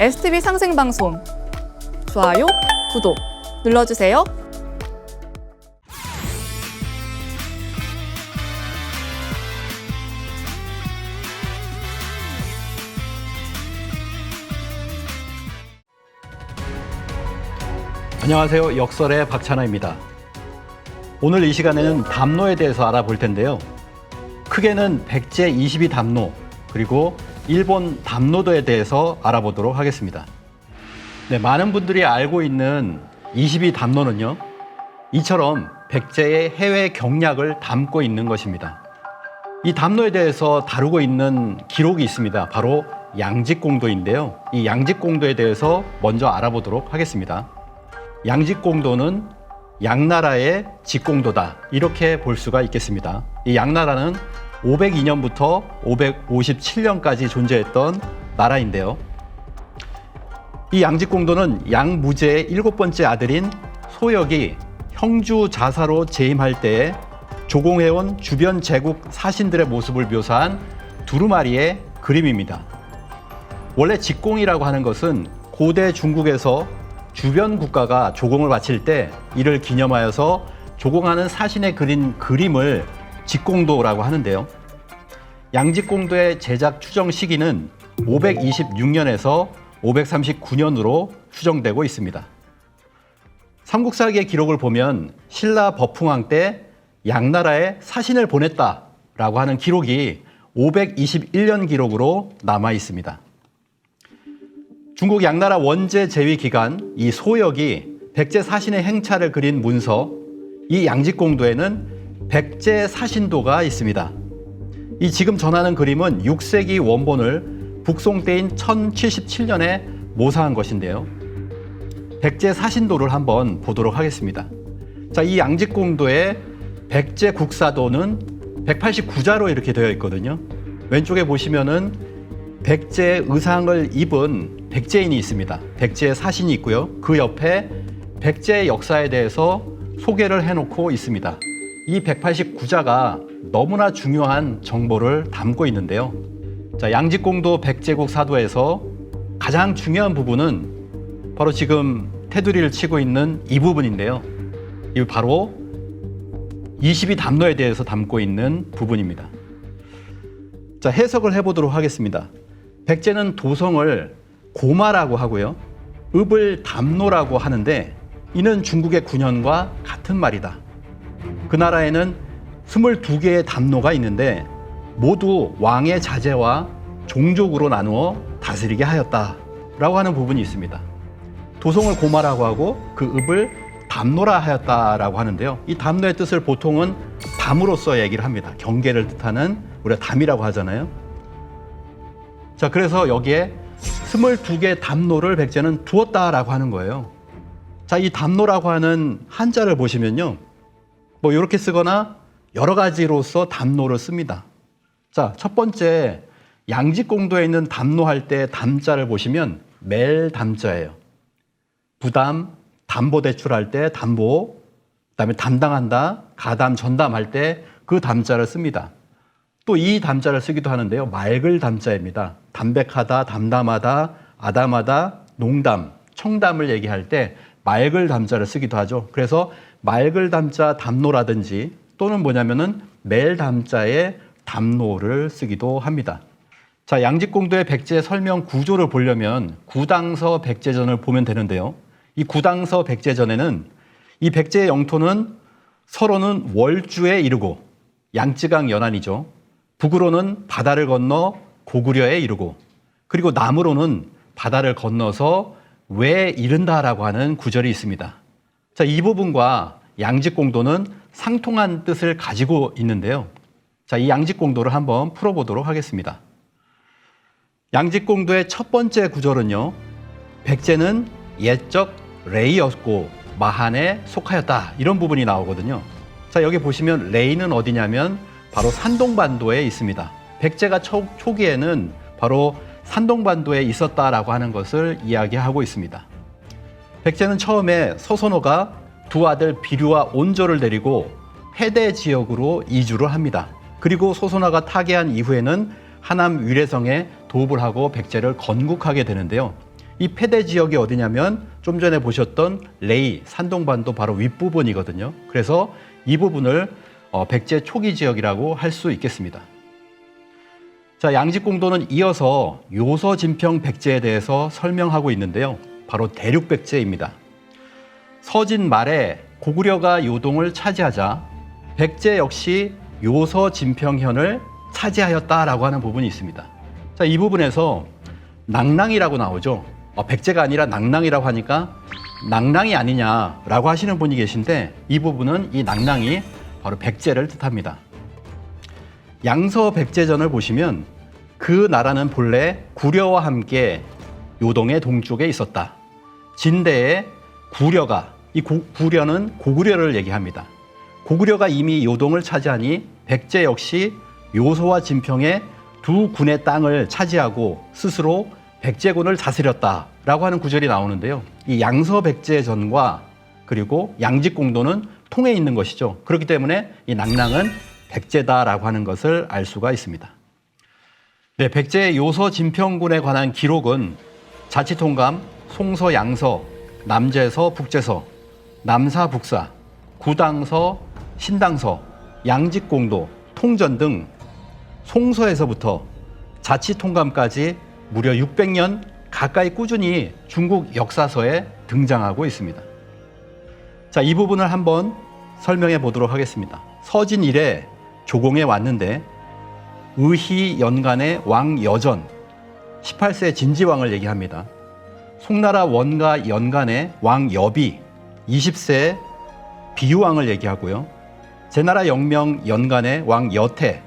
STV 상생방송 좋아요, 구독 눌러주세요. 안녕하세요. 역설의 박찬호입니다. 오늘 이 시간에는 담노에 대해서 알아볼 텐데요. 크게는 백제 22담노 그리고 일본 담노도에 대해서 알아보도록 하겠습니다. 네, 많은 분들이 알고 있는 22담노는요. 이처럼 백제의 해외 경략을 담고 있는 것입니다. 이 담노에 대해서 다루고 있는 기록이 있습니다. 바로 양직공도인데요. 이 양직공도에 대해서 먼저 알아보도록 하겠습니다. 양직공도는 양나라의 직공도다 이렇게 볼 수가 있겠습니다. 이 양나라는 502년부터 557년까지 존재했던 나라인데요. 이 양직공도는 양무제의 7번째 아들인 소역이 형주 자사로 재임할 때에 조공해온 주변 제국 사신들의 모습을 묘사한 두루마리의 그림입니다. 원래 직공이라고 하는 것은 고대 중국에서 주변 국가가 조공을 바칠 때 이를 기념하여서 조공하는 사신의 그린 그림을 직공도라고 하는데요. 양직공도의 제작 추정 시기는 526년에서 539년으로 추정되고 있습니다. 삼국사기의 기록을 보면 신라 버풍왕 때 양나라에 사신을 보냈다라고 하는 기록이 521년 기록으로 남아 있습니다. 중국 양나라 원제 제위 기간 이 소역이 백제 사신의 행차를 그린 문서, 이 양직공도에는 백제 사신도가 있습니다. 이 지금 전하는 그림은 6세기 원본을 북송 때인 1077년에 모사한 것인데요. 백제 사신도를 한번 보도록 하겠습니다. 자, 이 양직공도의 백제 국사도는 189자로 이렇게 되어 있거든요. 왼쪽에 보시면은 백제의 의상을 입은 백제인이 있습니다. 백제의 사신이 있고요. 그 옆에 백제의 역사에 대해서 소개를 해놓고 있습니다. 이 189자가 너무나 중요한 정보를 담고 있는데요. 자, 양직공도 백제국 사도에서 가장 중요한 부분은 바로 지금 테두리를 치고 있는 이 부분인데요. 이 바로 22담노에 대해서 담고 있는 부분입니다. 자, 해석을 해보도록 하겠습니다. 백제는 도성을 고마라고 하고요. 읍을 담노라고 하는데 이는 중국의 군현과 같은 말이다. 그 나라에는 22개의 담노가 있는데 모두 왕의 자제와 종족으로 나누어 다스리게 하였다라고 하는 부분이 있습니다. 도성을 고마라고 하고 그 읍을 담노라 하였다라고 하는데요. 이 담노의 뜻을 보통은 담으로써 얘기를 합니다. 경계를 뜻하는 우리가 담이라고 하잖아요. 자, 그래서 여기에 22개 담노를 백제는 두었다라고 하는 거예요. 자, 이 담노라고 하는 한자를 보시면요. 뭐 이렇게 쓰거나 여러 가지로서 담노를 씁니다. 자, 첫 번째 양직공도에 있는 담노할 때 담자를 보시면 멜담자예요. 부담, 담보대출할 때 담보, 그다음에 담당한다, 가담, 전담할 때 그 담자를 씁니다. 또 이 담자를 쓰기도 하는데요. 맑을 담자입니다. 담백하다, 담담하다, 아담하다, 농담, 청담을 얘기할 때 맑을 담자를 쓰기도 하죠. 그래서 맑을 담자 담노라든지 또는 뭐냐면은 멜 담자의 담노를 쓰기도 합니다. 자, 양직공도의 백제 설명 구조를 보려면 구당서 백제전을 보면 되는데요. 이 구당서 백제전에는 이 백제의 영토는 서로는 월주에 이르고 양쯔강 연안이죠. 북으로는 바다를 건너 고구려에 이르고 그리고 남으로는 바다를 건너서 외에 이른다라고 하는 구절이 있습니다. 자, 이 부분과 양직공도는 상통한 뜻을 가지고 있는데요. 자, 이 양직공도를 한번 풀어보도록 하겠습니다. 양직공도의 첫 번째 구절은요. 백제는 옛적 레이였고 마한에 속하였다. 이런 부분이 나오거든요. 자, 여기 보시면 레이는 어디냐면 바로 산동반도에 있습니다. 백제가 초기에는 바로 산동반도에 있었다라고 하는 것을 이야기하고 있습니다. 백제는 처음에 서선호가 두 아들 비류와 온조를 데리고 해대 지역으로 이주를 합니다. 그리고 소선화가 타계한 이후에는 하남 위례성에 도읍을 하고 백제를 건국하게 되는데요. 이 폐대 지역이 어디냐면 좀 전에 보셨던 레이, 산동반도 바로 윗부분이거든요. 그래서 이 부분을 백제 초기 지역이라고 할 수 있겠습니다. 자, 양직공도는 이어서 요서진평 백제에 대해서 설명하고 있는데요. 바로 대륙백제입니다. 서진 말에 고구려가 요동을 차지하자 백제 역시 요서진평현을 차지하였다라고 하는 부분이 있습니다. 자, 이 부분에서 낭랑이라고 나오죠. 백제가 아니라 낭랑이라고 하니까 낭랑이 아니냐라고 하시는 분이 계신데 이 부분은 이 낭랑이 바로 백제를 뜻합니다. 양서백제전을 보시면 그 나라는 본래 구려와 함께 요동의 동쪽에 있었다. 진대에 구려가, 이 구려는 고구려를 얘기합니다. 고구려가 이미 요동을 차지하니 백제 역시 요소와 진평의 두 군의 땅을 차지하고 스스로 백제군을 다스렸다라고 하는 구절이 나오는데요. 이 양서백제전과 그리고 양직공도는 통해 있는 것이죠. 그렇기 때문에 이 낭랑은 백제다라고 하는 것을 알 수가 있습니다. 네, 백제의 요서진평군에 관한 기록은 자치통감, 송서, 양서, 남제서, 북제서, 남사, 북사, 구당서, 신당서, 양직공도, 통전 등 송서에서부터 자치통감까지 무려 600년 가까이 꾸준히 중국 역사서에 등장하고 있습니다. 자, 이 부분을 한번 설명해 보도록 하겠습니다. 서진 이래 조공에 왔는데 의희 연간의 왕 여전 18세 진지왕을 얘기합니다. 송나라 원가 연간의 왕 여비 20세 비유왕을 얘기하고요. 제나라 영명 연간의 왕 여태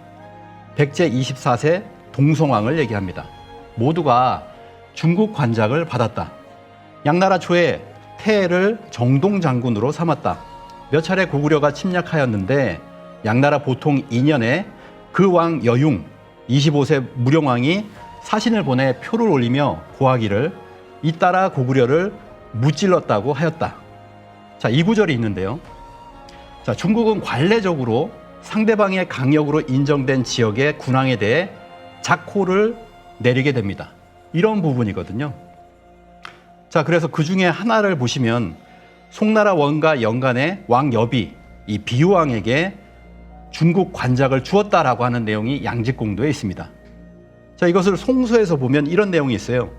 백제 24세 동성왕을 얘기합니다. 모두가 중국 관작을 받았다. 양나라 초에 태를 정동 장군으로 삼았다. 몇 차례 고구려가 침략하였는데 양나라 보통 2년에 그 왕 여융 25세 무령왕이 사신을 보내 표를 올리며 고하기를 잇따라 고구려를 무찔렀다고 하였다. 자, 이 구절이 있는데요. 자, 중국은 관례적으로 상대방의 강력으로 인정된 지역의 군왕에 대해 작호를 내리게 됩니다. 이런 부분이거든요. 자, 그래서 그 중에 하나를 보시면 송나라 원가 연간의 왕 여비, 이 비유왕에게 중국 관작을 주었다라고 하는 내용이 양직공도에 있습니다. 자, 이것을 송서에서 보면 이런 내용이 있어요.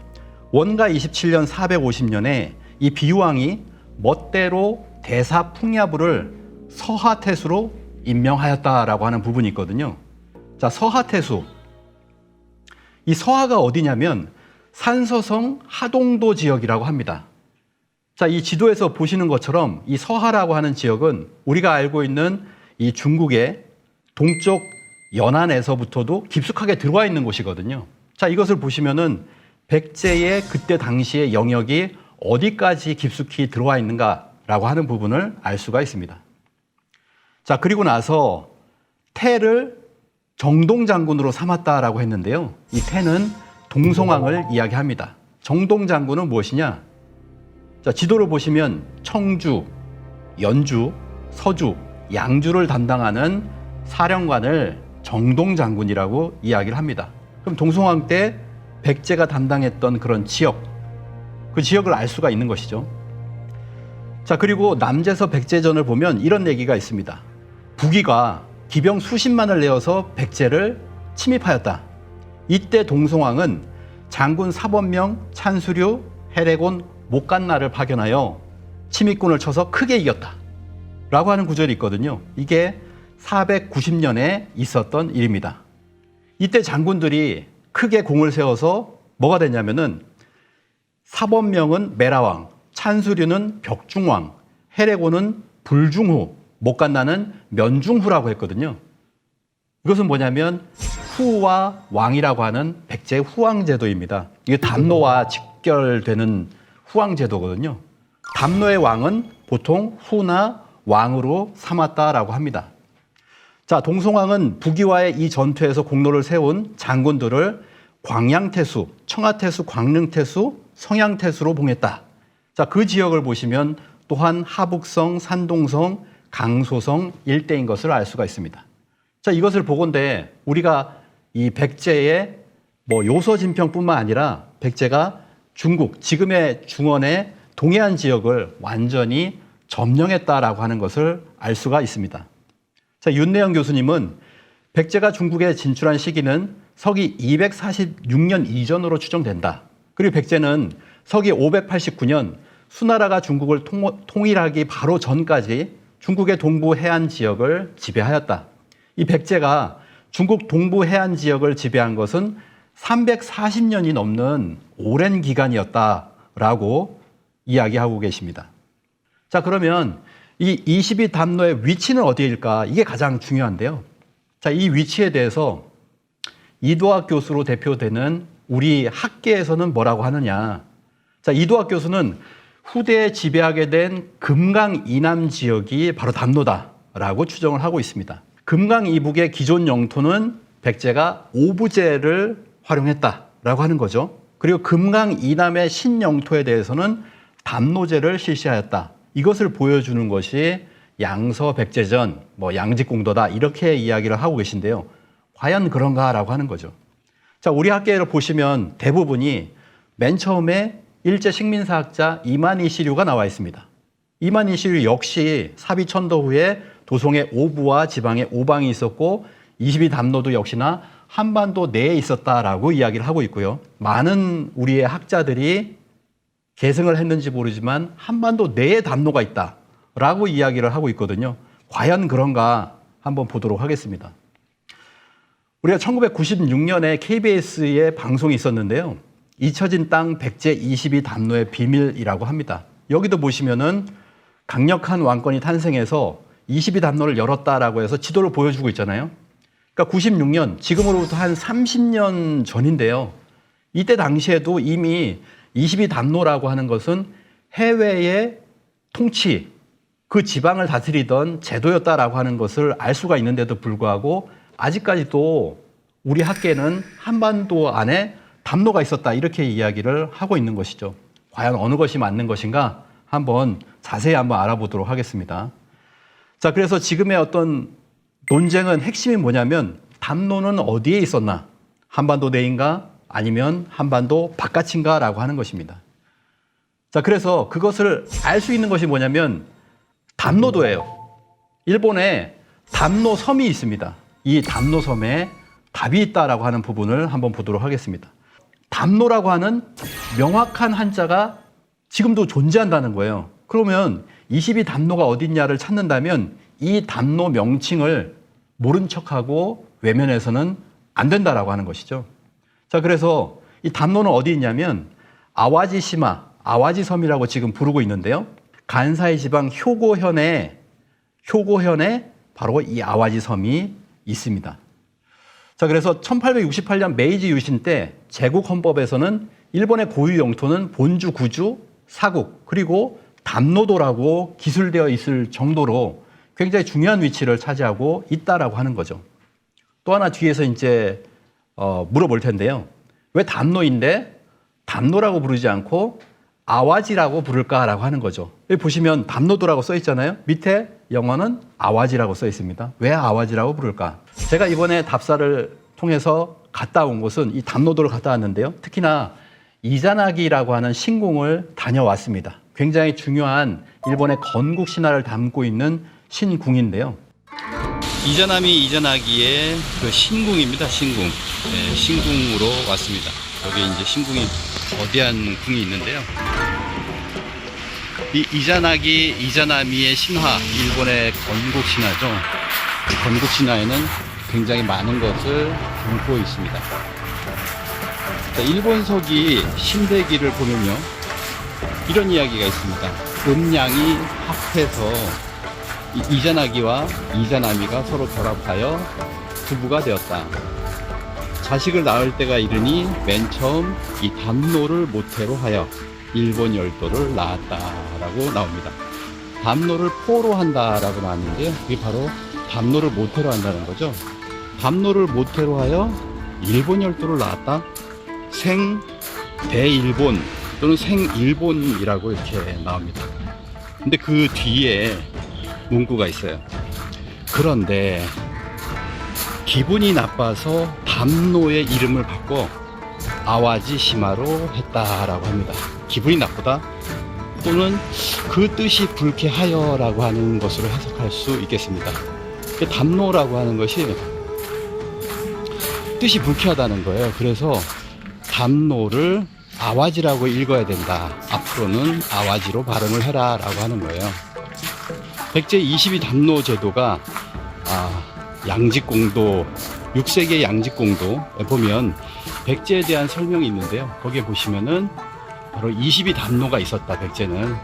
원가 27년 450년에 이 비유왕이 멋대로 대사 풍야부를 서하태수로 임명하였다라고 하는 부분이 있거든요. 자, 서하태수. 이 서하가 어디냐면 산서성 하동도 지역이라고 합니다. 자, 이 지도에서 보시는 것처럼 이 서하라고 하는 지역은 우리가 알고 있는 이 중국의 동쪽 연안에서부터도 깊숙하게 들어와 있는 곳이거든요. 자, 이것을 보시면은 백제의 그때 당시의 영역이 어디까지 깊숙이 들어와 있는가라고 하는 부분을 알 수가 있습니다. 자, 그리고 나서 태를 정동 장군으로 삼았다라고 했는데요. 이 태는 동성왕을 이야기합니다. 정동 장군은 무엇이냐? 자, 지도를 보시면 청주, 연주, 서주, 양주를 담당하는 사령관을 정동 장군이라고 이야기를 합니다. 그럼 동성왕 때 백제가 담당했던 그런 지역, 그 지역을 알 수가 있는 것이죠. 자, 그리고 남제서 백제전을 보면 이런 얘기가 있습니다. 북이가 기병 수십만을 내어서 백제를 침입하였다. 이때 동성왕은 장군 사범명, 찬수류, 해례곤, 목간나를 파견하여 침입군을 쳐서 크게 이겼다 라고 하는 구절이 있거든요. 이게 490년에 있었던 일입니다. 이때 장군들이 크게 공을 세워서 뭐가 됐냐면은 사범명은 메라왕, 찬수류는 벽중왕, 해례곤은 불중후, 목간나는 면중후라고 했거든요. 이것은 뭐냐면 후와 왕이라고 하는 백제의 후왕제도입니다. 이게 담노와 직결되는 후왕제도거든요. 담노의 왕은 보통 후나 왕으로 삼았다라고 합니다. 자, 동성왕은 북이와의 이 전투에서 공로를 세운 장군들을 광양태수, 청하태수, 광릉태수, 성양태수로 봉했다. 자, 그 지역을 보시면 또한 하북성, 산동성, 강소성 일대인 것을 알 수가 있습니다. 자, 이것을 보건대 우리가 이 백제의 요서진평뿐만 아니라 백제가 중국, 지금의 중원의 동해안 지역을 완전히 점령했다라고 하는 것을 알 수가 있습니다. 자, 윤내영 교수님은 백제가 중국에 진출한 시기는 서기 246년 이전으로 추정된다. 그리고 백제는 서기 589년 수나라가 중국을 통일하기 바로 전까지 중국의 동부 해안 지역을 지배하였다. 이 백제가 중국 동부 해안 지역을 지배한 것은 340년이 넘는 오랜 기간이었다라고 이야기하고 계십니다. 자, 그러면 이 22담로의 위치는 어디일까? 이게 가장 중요한데요. 자, 이 위치에 대해서 이도학 교수로 대표되는 우리 학계에서는 뭐라고 하느냐. 자, 이도학 교수는 후대에 지배하게 된 금강 이남 지역이 바로 담로다라고 추정을 하고 있습니다. 금강 이북의 기존 영토는 백제가 오부제를 활용했다라고 하는 거죠. 그리고 금강 이남의 신영토에 대해서는 담로제를 실시하였다. 이것을 보여주는 것이 양서백제전, 양직공도다 이렇게 이야기를 하고 계신데요. 과연 그런가라고 하는 거죠. 자, 우리 학계를 보시면 대부분이 맨 처음에 일제 식민사학자 이만희 시류가 나와 있습니다. 이만희 시류 역시 사비천도 후에 도송의 오부와 지방의 오방이 있었고 22담로도 역시나 한반도 내에 있었다라고 이야기를 하고 있고요. 많은 우리의 학자들이 계승을 했는지 모르지만 한반도 내에 담로가 있다라고 이야기를 하고 있거든요. 과연 그런가 한번 보도록 하겠습니다. 우리가 1996년에 KBS에 방송이 있었는데요. 잊혀진 땅 백제 22담로의 비밀이라고 합니다. 여기도 보시면은 강력한 왕권이 탄생해서 22담로를 열었다라고 해서 지도를 보여주고 있잖아요. 그러니까 96년, 지금으로부터 한 30년 전인데요. 이때 당시에도 이미 22담로라고 하는 것은 해외의 통치, 그 지방을 다스리던 제도였다라고 하는 것을 알 수가 있는데도 불구하고 아직까지도 우리 학계는 한반도 안에 담로가 있었다 이렇게 이야기를 하고 있는 것이죠. 과연 어느 것이 맞는 것인가 한번 자세히 한번 알아보도록 하겠습니다. 자, 그래서 지금의 어떤 논쟁은 핵심이 뭐냐면 담로는 어디에 있었나? 한반도 내인가? 아니면 한반도 바깥인가라고 하는 것입니다. 자, 그래서 그것을 알 수 있는 것이 뭐냐면 담로도예요. 일본에 담로 섬이 있습니다. 이 담로 섬에 답이 있다라고 하는 부분을 한번 보도록 하겠습니다. 담로라고 하는 명확한 한자가 지금도 존재한다는 거예요. 그러면 22담로가 어디 있냐를 찾는다면 이 담로 명칭을 모른 척하고 외면해서는 안 된다라고 하는 것이죠. 자, 그래서 이 담로는 어디 있냐면 아와지시마, 아와지섬이라고 지금 부르고 있는데요. 간사이 지방 효고현에 바로 이 아와지섬이 있습니다. 자, 그래서 1868년 메이지 유신 때 제국 헌법에서는 일본의 고유 영토는 본주, 구주, 사국 그리고 담로도라고 기술되어 있을 정도로 굉장히 중요한 위치를 차지하고 있다라고 하는 거죠. 또 하나 뒤에서 이제 물어볼 텐데요. 왜 담로인데 담로라고 부르지 않고 아와지라고 부를까라고 하는 거죠. 여기 보시면 담로도라고 써 있잖아요. 밑에 영어는 아와지라고 써 있습니다. 왜 아와지라고 부를까? 제가 이번에 답사를 통해서 갔다 온 곳은 이 담로도를 갔다 왔는데요. 특히나 이자나기라고 하는 신궁을 다녀왔습니다. 굉장히 중요한 일본의 건국 신화를 담고 있는 신궁인데요. 이자나미 이자나기의 그 신궁입니다. 신궁. 네, 신궁으로 왔습니다. 여기 이제 신궁이 거대한 궁이 있는데요. 이 이자나기 이자나미의 신화, 일본의 건국 신화죠. 이 건국 신화에는 굉장히 많은 것을 담고 있습니다. 자, 일본서기 신대기를 보면요, 이런 이야기가 있습니다. 음양이 합해서 이자나기와 이자나미가 서로 결합하여 부부가 되었다. 자식을 낳을 때가 이르니 맨 처음 이 담로를 모태로 하여 일본 열도를 낳았다라고 나옵니다. 담로를 포로 한다라고 나왔는데 그게 바로 담로를 모태로 한다는 거죠. 담로를 모태로 하여 일본 열도를 낳았다. 생대일본 또는 생일본이라고 이렇게 나옵니다. 근데 그 뒤에 문구가 있어요. 그런데 기분이 나빠서 담로의 이름을 바꿔 아와지 시마로 했다라고 합니다. 기분이 나쁘다 또는 그 뜻이 불쾌하여라고 하는 것으로 해석할 수 있겠습니다. 담노라고 하는 것이 뜻이 불쾌하다는 거예요. 그래서 담노를 아와지라고 읽어야 된다. 앞으로는 아와지로 발음을 해라 라고 하는 거예요. 백제 22담노 제도가 양직공도 6세기의 양직공도에 보면 백제에 대한 설명이 있는데요. 거기에 보시면은 바로 22담노가 있었다. 백제는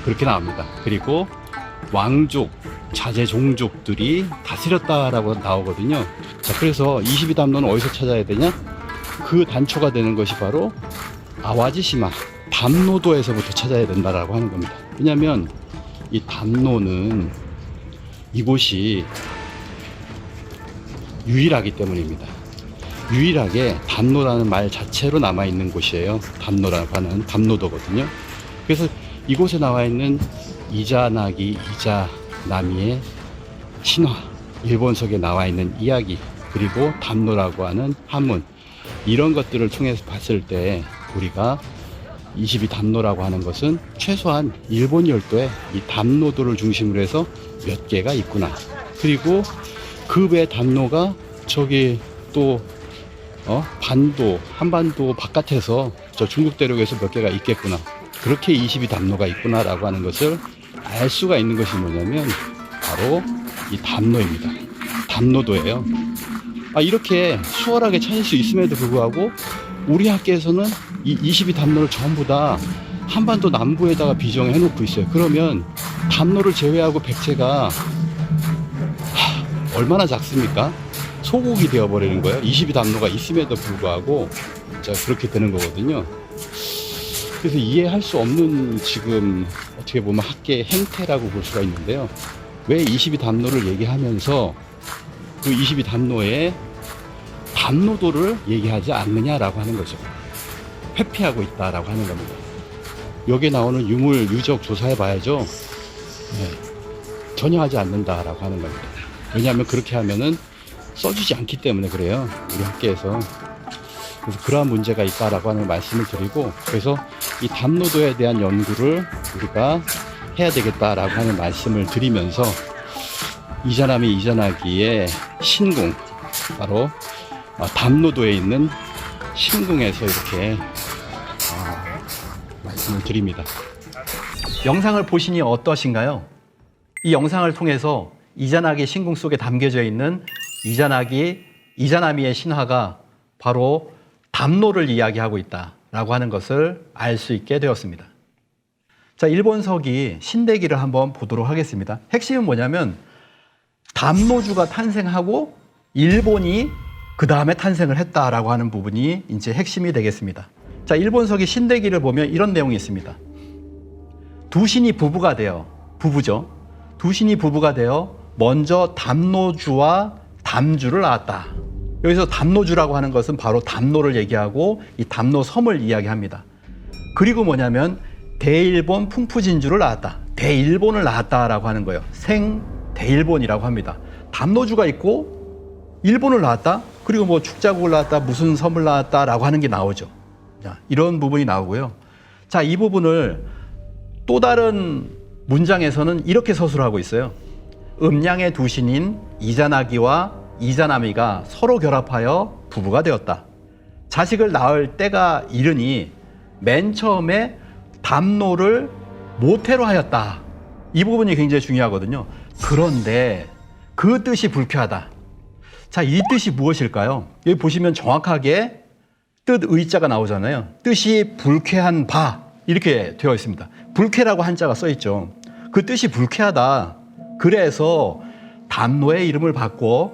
그렇게 나옵니다. 그리고 왕족, 자제 종족들이 다스렸다라고 나오거든요. 자, 그래서 22담노는 어디서 찾아야 되냐? 그 단초가 되는 것이 바로 아와지시마, 담노도에서부터 찾아야 된다라고 하는 겁니다. 왜냐하면 이 담노는 이곳이 유일하기 때문입니다. 유일하게 담노라는 말 자체로 남아있는 곳이에요. 담노라고 하는 담노도거든요. 그래서 이곳에 나와 있는 이자나기, 이자나미의 신화, 일본석에 나와 있는 이야기, 그리고 담노라고 하는 한문, 이런 것들을 통해서 봤을 때 우리가 22담노라고 하는 것은 최소한 일본 열도에 이 담노도를 중심으로 해서 몇 개가 있구나. 그리고 그 외 담노가 저기 또 반도, 한반도 바깥에서 저 중국 대륙에서 몇 개가 있겠구나. 그렇게 22담노가 있구나라고 하는 것을 알 수가 있는 것이 뭐냐면 바로 이 담노입니다. 담노도예요. 이렇게 수월하게 찾을 수 있음에도 불구하고 우리 학계에서는 이 22담노를 전부 다 한반도 남부에다가 비정해 놓고 있어요. 그러면 담노를 제외하고 백제가 얼마나 작습니까? 소국이 되어버리는 거예요. 22담노가 있음에도 불구하고 자, 그렇게 되는 거거든요. 그래서 이해할 수 없는 지금 어떻게 보면 학계의 행태라고 볼 수가 있는데요. 왜 22담노를 얘기하면서 그 22담노의 담노도를 얘기하지 않느냐라고 하는 거죠. 회피하고 있다라고 하는 겁니다. 여기에 나오는 유물, 유적 조사해 봐야죠. 네, 전혀 하지 않는다라고 하는 겁니다. 왜냐하면 그렇게 하면은 써주지 않기 때문에 그래요. 우리 학계에서. 그래서 그러한 문제가 있다라고 하는 말씀을 드리고, 그래서 이 담노도에 대한 연구를 우리가 해야 되겠다라고 하는 말씀을 드리면서 이자나미 이자나기의 신궁, 바로 담노도에 있는 신궁에서 이렇게 말씀을 드립니다. 영상을 보시니 어떠신가요? 이 영상을 통해서 이자나기 신궁 속에 담겨져 있는 이자나미의 신화가 바로 담노를 이야기하고 있다라고 하는 것을 알 수 있게 되었습니다. 자, 일본서기 신대기를 한번 보도록 하겠습니다. 핵심은 뭐냐면 담노주가 탄생하고 일본이 그 다음에 탄생을 했다라고 하는 부분이 이제 핵심이 되겠습니다. 자, 일본서기 신대기를 보면 이런 내용이 있습니다. 두 신이 부부가 되어, 부부죠. 두 신이 부부가 되어 먼저 담노주와 담주를 낳았다. 여기서 담노주라고 하는 것은 바로 담노를 얘기하고 이 담노섬을 이야기합니다. 그리고 뭐냐면 대일본 풍푸진주를 낳았다. 대일본을 낳았다라고 하는 거예요. 생대일본이라고 합니다. 담노주가 있고 일본을 낳았다. 그리고 뭐 축자국을 낳았다. 무슨 섬을 낳았다라고 하는 게 나오죠. 자, 이런 부분이 나오고요. 자, 이 부분을 또 다른 문장에서는 이렇게 서술하고 있어요. 음양의 두 신인 이자나기와 이자나미가 서로 결합하여 부부가 되었다. 자식을 낳을 때가 이르니 맨 처음에 담노를 모태로 하였다. 이 부분이 굉장히 중요하거든요. 그런데 그 뜻이 불쾌하다. 자, 이 뜻이 무엇일까요? 여기 보시면 정확하게 뜻 의자가 나오잖아요. 뜻이 불쾌한 바 이렇게 되어 있습니다. 불쾌라고 한자가 써 있죠. 그 뜻이 불쾌하다. 그래서 담노의 이름을 바꿔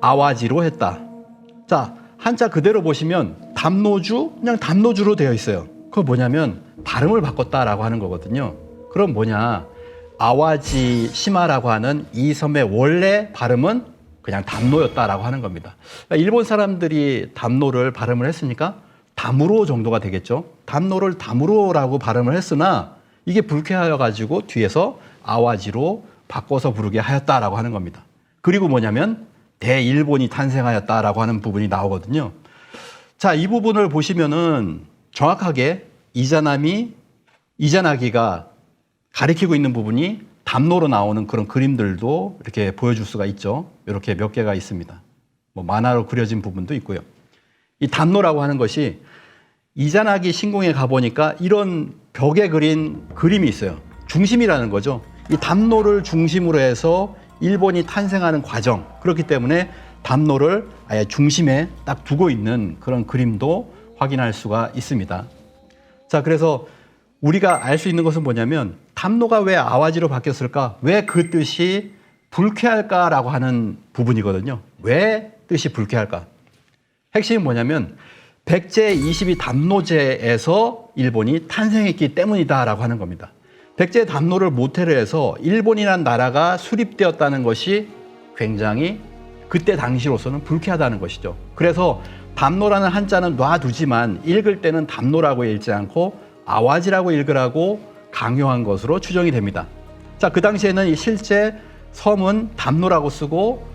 아와지로 했다. 자, 한자 그대로 보시면 담노주, 그냥 담노주로 되어 있어요. 그거 뭐냐면 발음을 바꿨다라고 하는 거거든요. 그럼 뭐냐? 아와지 시마라고 하는 이 섬의 원래 발음은 그냥 담노였다라고 하는 겁니다. 그러니까 일본 사람들이 담노를 발음을 했으니까 담으로 정도가 되겠죠. 담노를 담으로라고 발음을 했으나 이게 불쾌하여 가지고 뒤에서 아와지로 바꿔서 부르게 하였다라고 하는 겁니다. 그리고 뭐냐면 대일본이 탄생하였다라고 하는 부분이 나오거든요. 자, 이 부분을 보시면은 정확하게 이자나기가 가리키고 있는 부분이 담로로 나오는 그런 그림들도 이렇게 보여줄 수가 있죠. 이렇게 몇 개가 있습니다. 뭐 만화로 그려진 부분도 있고요. 이 담로라고 하는 것이 이자나기 신궁에 가보니까 이런 벽에 그린 그림이 있어요. 중심이라는 거죠. 이 담로를 중심으로 해서 일본이 탄생하는 과정. 그렇기 때문에 담로를 아예 중심에 딱 두고 있는 그런 그림도 확인할 수가 있습니다. 자, 그래서 우리가 알 수 있는 것은 뭐냐면 담로가 왜 아와지로 바뀌었을까? 왜 그 뜻이 불쾌할까라고 하는 부분이거든요. 왜 뜻이 불쾌할까? 핵심이 뭐냐면 백제 22 담로제에서 일본이 탄생했기 때문이다라고 하는 겁니다. 백제 담로를 모태로 해서 일본이라는 나라가 수립되었다는 것이 굉장히 그때 당시로서는 불쾌하다는 것이죠. 그래서 담로라는 한자는 놔두지만 읽을 때는 담로라고 읽지 않고 아와지라고 읽으라고 강요한 것으로 추정이 됩니다. 자, 그 당시에는 실제 섬은 담로라고 쓰고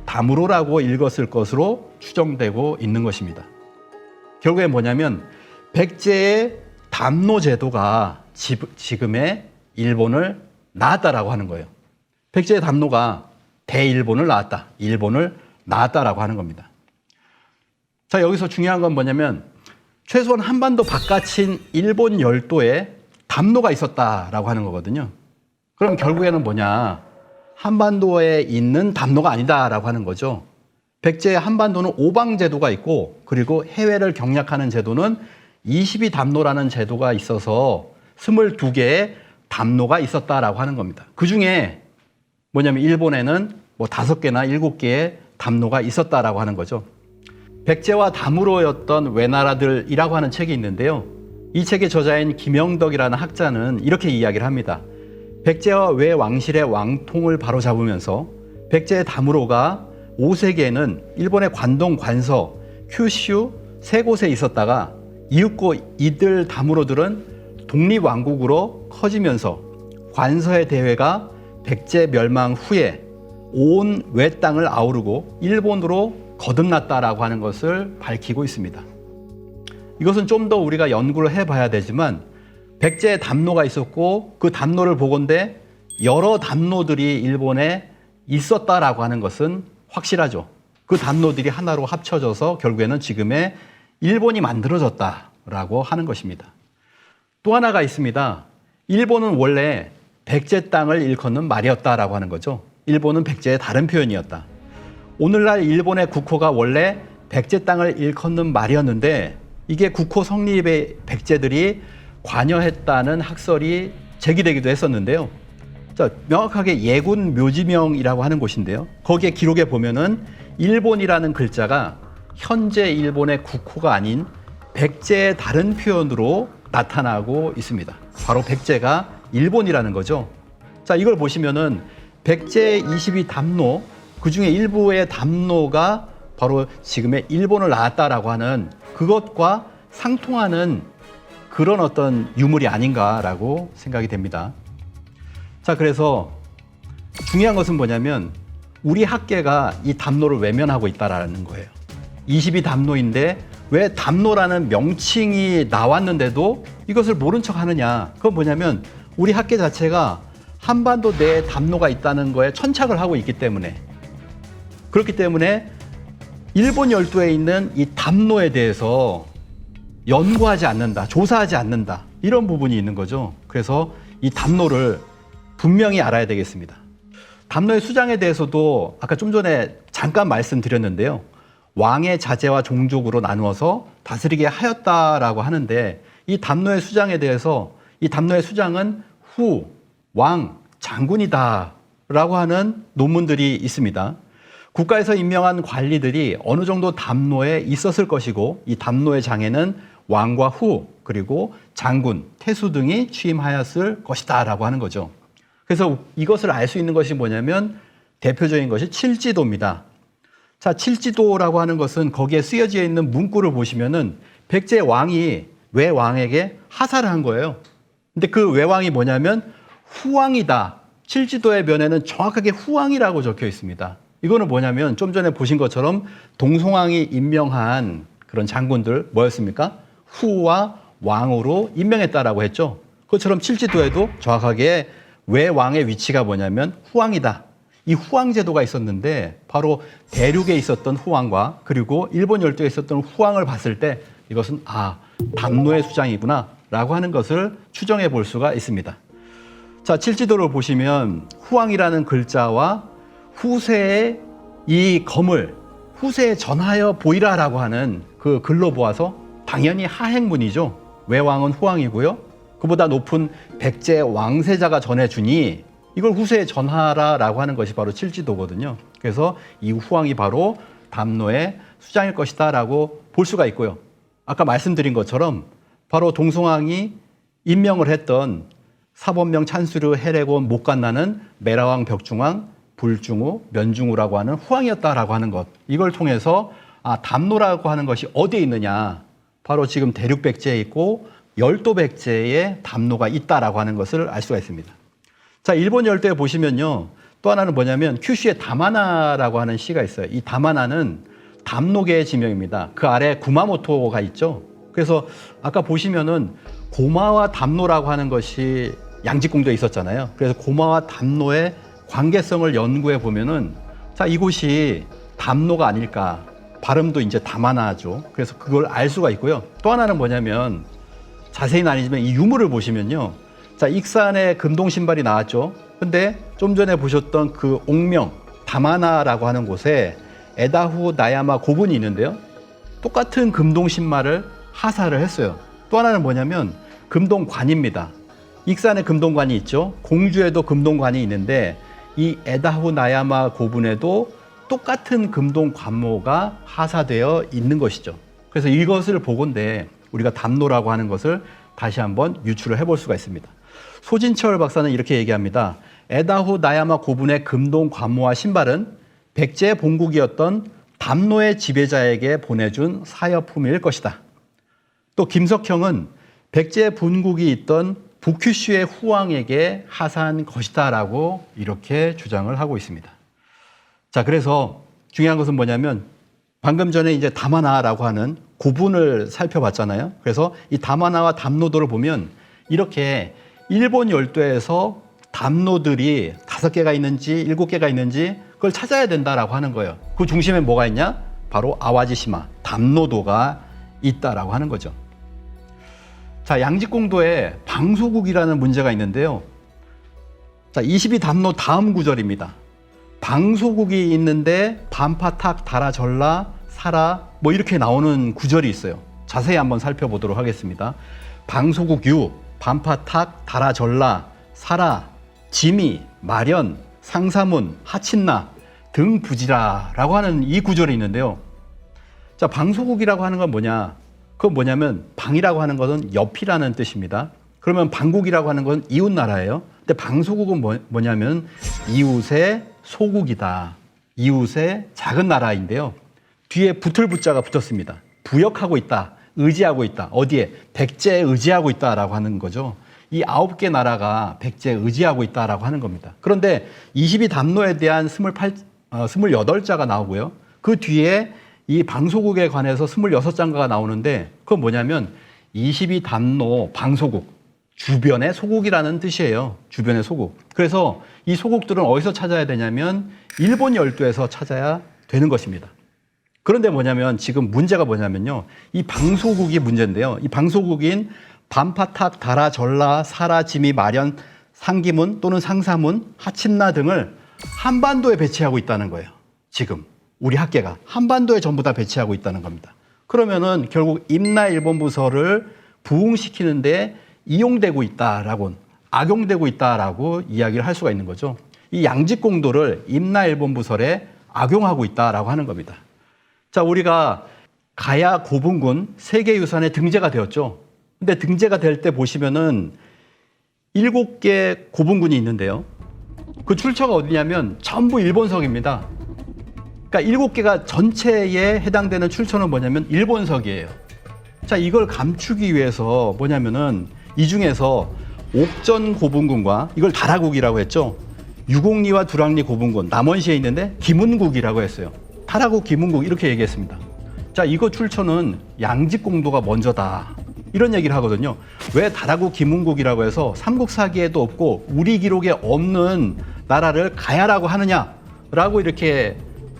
담으로라고 읽었을 것으로 추정되고 있는 것입니다. 결국에 뭐냐면 백제의 담로 제도가 지금의 일본을 낳았다라고 하는 거예요. 백제의 담로가 대일본을 낳았다, 일본을 낳았다라고 하는 겁니다. 자, 여기서 중요한 건 뭐냐면 최소한 한반도 바깥인 일본 열도에 담로가 있었다라고 하는 거거든요. 그럼 결국에는 뭐냐? 한반도에 있는 담로가 아니다라고 하는 거죠. 백제의 한반도는 오방제도가 있고 그리고 해외를 경략하는 제도는 22담로라는 제도가 있어서 22개의 담로가 있었다라고 하는 겁니다. 그중에 뭐냐면 일본에는 뭐 5개나 7개의 담로가 있었다라고 하는 거죠. 백제와 담으로였던 외나라들이라고 하는 책이 있는데요. 이 책의 저자인 김영덕이라는 학자는 이렇게 이야기를 합니다. 백제와 외 왕실의 왕통을 바로잡으면서 백제의 담으로가 5세기에는 일본의 관동, 관서, 큐슈 세 곳에 있었다가 이윽고 이들 담으로들은 독립왕국으로 커지면서 관서의 대회가 백제 멸망 후에 온 외땅을 아우르고 일본으로 거듭났다라고 하는 것을 밝히고 있습니다. 이것은 좀 더 우리가 연구를 해봐야 되지만 백제의 담로가 있었고 그 담로를 보건대 여러 담로들이 일본에 있었다라고 하는 것은 확실하죠. 그 담로들이 하나로 합쳐져서 결국에는 지금의 일본이 만들어졌다라고 하는 것입니다. 또 하나가 있습니다. 일본은 원래 백제 땅을 일컫는 말이었다라고 하는 거죠. 일본은 백제의 다른 표현이었다. 오늘날 일본의 국호가 원래 백제 땅을 일컫는 말이었는데 이게 국호 성립에 백제들이 관여했다는 학설이 제기되기도 했었는데요. 자, 명확하게 예군 묘지명이라고 하는 곳인데요. 거기에 기록에 보면은 일본이라는 글자가 현재 일본의 국호가 아닌 백제의 다른 표현으로 나타나고 있습니다. 바로 백제가 일본이라는 거죠. 자, 이걸 보시면은 백제 22담로 그 중에 일부의 담로가 바로 지금의 일본을 낳았다라고 하는 그것과 상통하는 그런 어떤 유물이 아닌가라고 생각이 됩니다. 자, 그래서 중요한 것은 뭐냐면 우리 학계가 이 담로를 외면하고 있다라는 거예요. 22담로인데 왜 담로라는 명칭이 나왔는데도 이것을 모른 척 하느냐. 그건 뭐냐면 우리 학계 자체가 한반도 내에 담로가 있다는 거에 천착을 하고 있기 때문에 그렇기 때문에 일본 열도에 있는 이 담로에 대해서 연구하지 않는다, 조사하지 않는다 이런 부분이 있는 거죠. 그래서 이 담로를 분명히 알아야 되겠습니다. 담로의 수장에 대해서도 아까 좀 전에 잠깐 말씀드렸는데요. 왕의 자제와 종족으로 나누어서 다스리게 하였다라고 하는데 이 담로의 수장에 대해서 이 담로의 수장은 후, 왕, 장군이다라고 하는 논문들이 있습니다. 국가에서 임명한 관리들이 어느 정도 담로에 있었을 것이고 이 담로의 장에는 왕과 후 그리고 장군, 태수 등이 취임하였을 것이다라고 하는 거죠. 그래서 이것을 알 수 있는 것이 뭐냐면 대표적인 것이 칠지도입니다. 자, 칠지도라고 하는 것은 거기에 쓰여져 있는 문구를 보시면은 백제 왕이 외왕에게 하사를 한 거예요. 근데 그 외왕이 뭐냐면 후왕이다. 칠지도의 면에는 정확하게 후왕이라고 적혀 있습니다. 이거는 뭐냐면 좀 전에 보신 것처럼 동송왕이 임명한 그런 장군들 뭐였습니까? 후와 왕으로 임명했다라고 했죠. 그것처럼 칠지도에도 정확하게 왜 왕의 위치가 뭐냐면 후왕이다. 이 후왕 제도가 있었는데 바로 대륙에 있었던 후왕과 그리고 일본 열도에 있었던 후왕을 봤을 때 이것은 담노의 수장이구나 라고 하는 것을 추정해 볼 수가 있습니다. 자, 칠지도를 보시면 후왕이라는 글자와 후세의 이 검을 후세에 전하여 보이라라고 하는 그 글로 보아서 당연히 하행문이죠. 외왕은 후왕이고요. 그보다 높은 백제 왕세자가 전해주니 이걸 후세에 전하라라고 하는 것이 바로 칠지도거든요. 그래서 이 후왕이 바로 담노의 수장일 것이다라고 볼 수가 있고요. 아까 말씀드린 것처럼 바로 동송왕이 임명을 했던 사본명 찬수르 해례곤 목간나는 메라왕 벽중왕 불중후 면중후라고 하는 후왕이었다라고 하는 것. 이걸 통해서 담노라고 하는 것이 어디에 있느냐. 바로 지금 대륙 백제에 있고 열도 백제에 담노가 있다라고 하는 것을 알 수가 있습니다. 자, 일본 열도에 보시면요. 또 하나는 뭐냐면 큐슈에 다마나라고 하는 시가 있어요. 이 다마나는 담노계의 지명입니다. 그 아래 구마모토가 있죠. 그래서 아까 보시면은 고마와 담노라고 하는 것이 양지공도에 있었잖아요. 그래서 고마와 담노의 관계성을 연구해 보면은 자, 이곳이 담노가 아닐까. 발음도 이제 다마나죠. 그래서 그걸 알 수가 있고요. 또 하나는 뭐냐면 자세히는 아니지만 이 유물을 보시면요. 자, 익산에 금동 신발이 나왔죠. 근데 좀 전에 보셨던 그 옥명 다마나라고 하는 곳에 에다후 나야마 고분이 있는데요. 똑같은 금동 신발을 하사를 했어요. 또 하나는 뭐냐면 금동관입니다. 익산에 금동관이 있죠. 공주에도 금동관이 있는데 이 에다후 나야마 고분에도 똑같은 금동관모가 하사되어 있는 것이죠. 그래서 이것을 보건대 우리가 담노라고 하는 것을 다시 한번 유추를 해볼 수가 있습니다. 소진철 박사는 이렇게 얘기합니다. 에다후 나야마 고분의 금동관모와 신발은 백제의 본국이었던 담노의 지배자에게 보내준 사여품일 것이다. 또 김석형은 백제의 본국이 있던 북큐슈의 후왕에게 하사한 것이다라고 이렇게 주장을 하고 있습니다. 자, 그래서 중요한 것은 뭐냐면 방금 전에 이제 다마나라고 하는 고분을 살펴봤잖아요. 그래서 이 다마나와 담노도를 보면 이렇게 일본 열도에서 담노들이 5개가 있는지 7개가 있는지 그걸 찾아야 된다라고 하는 거예요. 그 중심에 뭐가 있냐? 바로 아와지시마, 담노도가 있다라고 하는 거죠. 자, 양지공도에 방소국이라는 문제가 있는데요. 자, 22담노 다음 구절입니다. 방소국이 있는데 반파탁 달아 절라 사라 뭐 이렇게 나오는 구절이 있어요. 자세히 한번 살펴보도록 하겠습니다. 방소국 유 반파탁 달아 절라 사라 지미 마련 상사문 하친나 등 부지라라고 하는 이 구절이 있는데요. 자, 방소국이라고 하는 건 뭐냐? 그건 뭐냐면 방이라고 하는 것은 옆이라는 뜻입니다. 그러면 방국이라고 하는 건 이웃 나라예요. 근데 방소국은 뭐냐면 이웃의 소국이다. 이웃의 작은 나라인데요. 뒤에 붙을 붙자가 붙었습니다. 부역하고 있다. 의지하고 있다. 어디에? 백제에 의지하고 있다라고 하는 거죠. 이 9개 나라가 백제에 의지하고 있다라고 하는 겁니다. 그런데 22담노에 대한 28자가 나오고요. 그 뒤에 이 방소국에 관해서 26장가가 나오는데 그건 뭐냐면 22담노 방소국, 주변의 소국이라는 뜻이에요. 주변의 소국. 그래서 이 소국들은 어디서 찾아야 되냐면 일본 열도에서 찾아야 되는 것입니다. 그런데 뭐냐면 지금 문제가 뭐냐면요. 이 방소국이 문제인데요. 이 방소국인 반파탁, 다라, 전라, 사라, 지미, 마련, 상기문 또는 상사문, 하침나 등을 한반도에 배치하고 있다는 거예요. 지금 우리 학계가 한반도에 전부 다 배치하고 있다는 겁니다. 그러면은 결국 임나 일본 부서를 부흥시키는데 이용되고 있다라고, 악용되고 있다라고 이야기를 할 수가 있는 거죠. 이 양직공도를 임나 일본 부설에 악용하고 있다라고 하는 겁니다. 자, 우리가 가야 고분군 세계유산에 등재가 되었죠. 근데 등재가 될 때 보시면은 7개 고분군이 있는데요. 그 출처가 어디냐면 전부 일본석입니다. 그러니까 7개가 전체에 해당되는 출처는 뭐냐면 일본석이에요. 자, 이걸 감추기 위해서 뭐냐면은 이 중에서 옥전 고분군과 이걸 다라국이라고 했죠. 유곡리와 두락리 고분군 남원시에 있는데 김운국이라고 했어요. 다라국, 김운국 이렇게 얘기했습니다. 자, 이거 출처는 양직공도가 먼저다. 이런 얘기를 하거든요. 왜 다라구 김흥국이라고 해서 삼국사기에도 없고 우리 기록에 없는 나라를 가야라고 하느냐라고 이렇게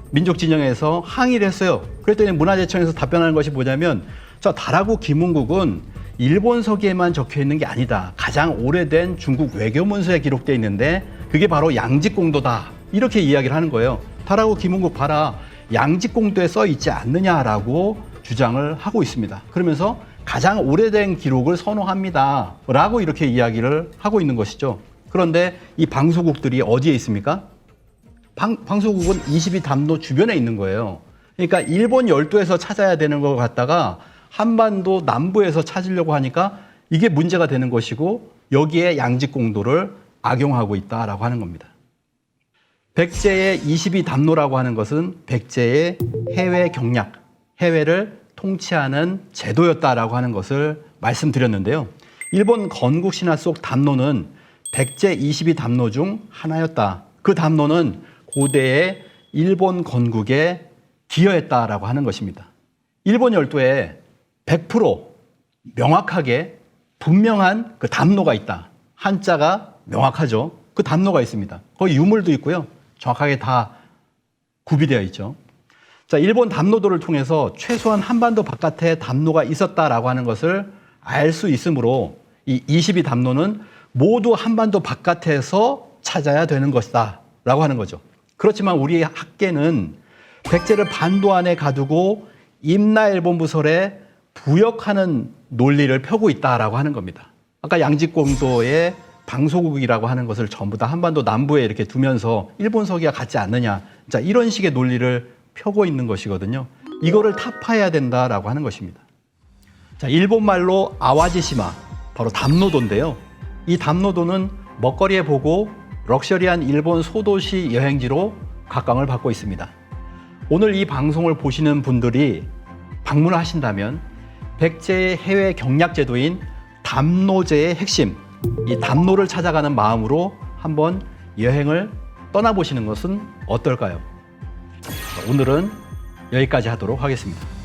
민족 진영에서 항의를 했어요. 그랬더니 문화재청에서 답변하는 것이 뭐냐면, 자, 다라구 김흥국은 일본 서기에만 적혀 있는 게 아니다. 가장 오래된 중국 외교문서에 기록되어 있는데 그게 바로 양직공도다. 이렇게 이야기를 하는 거예요. 다라구 김흥국 봐라. 양직공도에 써 있지 않느냐라고 주장을 하고 있습니다. 그러면서 가장 오래된 기록을 선호합니다. 라고 이렇게 이야기를 하고 있는 것이죠. 그런데 이 방소국들이 어디에 있습니까? 방소국은 22담로 주변에 있는 거예요. 그러니까 일본 열도에서 찾아야 되는 것 같다가 한반도 남부에서 찾으려고 하니까 이게 문제가 되는 것이고 여기에 양직공도를 악용하고 있다라고 하는 겁니다. 백제의 22담로라고 하는 것은 백제의 해외 경략, 해외를 통치하는 제도였다라고 하는 것을 말씀드렸는데요. 일본 건국신화 속 담로는 백제 22담로 중 하나였다. 그 담로는 고대의 일본 건국에 기여했다라고 하는 것입니다. 일본 열도에 100% 명확하게 분명한 그 담로가 있다. 한자가 명확하죠. 그 담로가 있습니다. 거기 유물도 있고요. 정확하게 다 구비되어 있죠. 자, 일본 담로도를 통해서 최소한 한반도 바깥에 담로가 있었다라고 하는 것을 알 수 있으므로 이 22담로는 모두 한반도 바깥에서 찾아야 되는 것이다 라고 하는 거죠. 그렇지만 우리 학계는 백제를 반도 안에 가두고 임나일본부설에 부역하는 논리를 펴고 있다라고 하는 겁니다. 아까 양직공도의 방소국이라고 하는 것을 전부 다 한반도 남부에 이렇게 두면서 일본 서기와 같지 않느냐. 자, 이런 식의 논리를 펴고 있는 것이거든요. 이거를 타파해야 된다라고 하는 것입니다. 자, 일본 말로 아와지시마, 바로 담로도인데요. 이 담로도는 먹거리에 보고 럭셔리한 일본 소도시 여행지로 각광을 받고 있습니다. 오늘 이 방송을 보시는 분들이 방문을 하신다면 백제의 해외 경략 제도인 담로제의 핵심, 이 담로를 찾아가는 마음으로 한번 여행을 떠나보시는 것은 어떨까요? 오늘은 여기까지 하도록 하겠습니다.